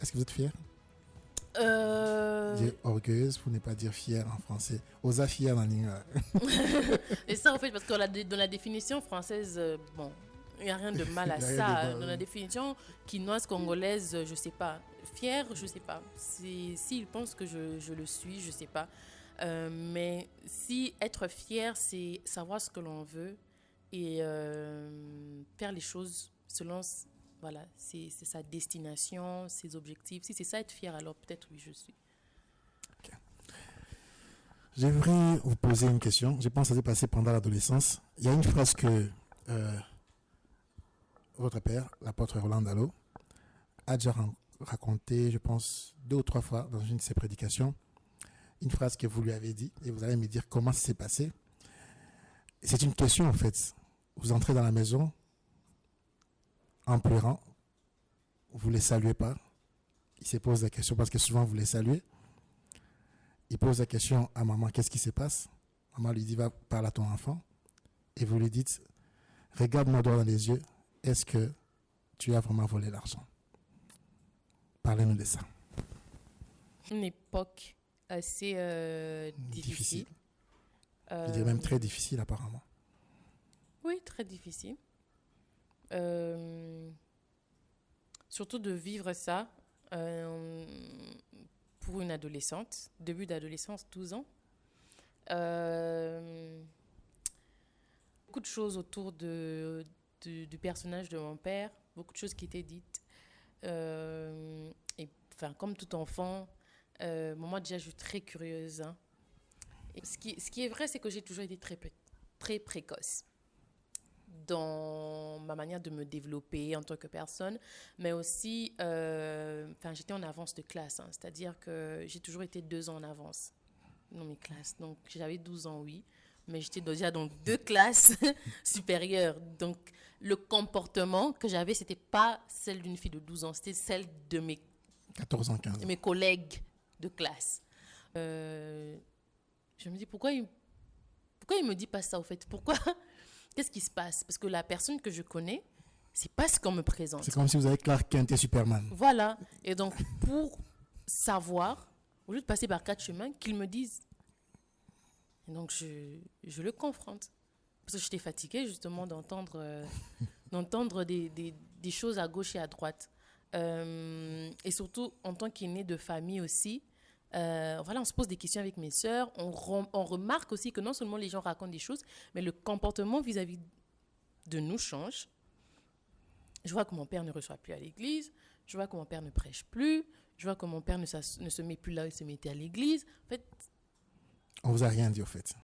Est-ce que vous êtes fière? Euh, Dire orgueilleuse pour ne pas dire fière en français. Osa fière dans ligne. Et ça, en fait, parce que dans la définition française, bon, il n'y a rien de mal Il à y a rien de ça. mal, Dans la oui. définition quinoise congolaise, je sais pas. Fière, je sais pas. S'ils pensent que je le suis, je sais pas. Mais si être fier, c'est savoir ce que l'on veut et faire les choses selon voilà, c'est sa destination, ses objectifs. Si c'est ça être fier, alors peut-être oui, je suis. J'aimerais vous poser une question. Je pense que ça s'est passé pendant l'adolescence. Il y a une phrase que votre père, l'apôtre Roland Dallot, a déjà raconté, je pense, 2 ou 3 fois dans une de ses prédications. Une phrase que vous lui avez dit et vous allez me dire comment ça s'est passé. C'est une question en fait. Vous entrez dans la maison en pleurant, vous ne les saluez pas. Il se pose la question parce que souvent vous les saluez. Il pose la question à maman, qu'est-ce qui se passe? Maman lui dit, va parler à ton enfant. Et vous lui dites, regarde-moi droit dans les yeux, est-ce que tu as vraiment volé l'argent? Parlez-nous de ça. Une époque assez difficile. Je dirais même très difficile apparemment. Oui, très difficile. Surtout de vivre ça pour une adolescente, début d'adolescence, 12 ans. Beaucoup de choses autour du personnage de mon père, beaucoup de choses qui étaient dites. Et enfin, comme tout enfant, moi déjà je suis très curieuse. Hein. Et ce qui est vrai, c'est que j'ai toujours été très précoce dans ma manière de me développer en tant que personne, mais aussi, j'étais en avance de classe, hein, c'est-à-dire que j'ai toujours été 2 ans en avance dans mes classes. Donc, j'avais 12 ans, oui, mais j'étais déjà dans 2 classes supérieures. Donc, le comportement que j'avais, c'était pas celle d'une fille de 12 ans, c'était celle de 14 ans, 15 ans. mes collègues de classe. Je me dis, pourquoi il me dit pas ça, au fait? Pourquoi? Qu'est-ce qui se passe? Parce que la personne que je connais, c'est pas ce qu'on me présente. C'est comme si vous avez Clark Kent et Superman. Voilà. Et donc, pour savoir, au lieu de passer par 4 chemins, qu'ils me disent. Et donc, je le confronte. Parce que j'étais fatiguée, justement, d'entendre des choses à gauche et à droite. Et surtout, en tant qu'aînée de famille aussi, on se pose des questions avec mes sœurs. On remarque aussi que non seulement les gens racontent des choses, mais le comportement vis-à-vis de nous change. Je vois que mon père ne reçoit plus à l'église. Je vois que mon père ne prêche plus. Je vois que mon père ne se met plus là où il se mettait à l'église. En fait, on vous a rien dit au fait.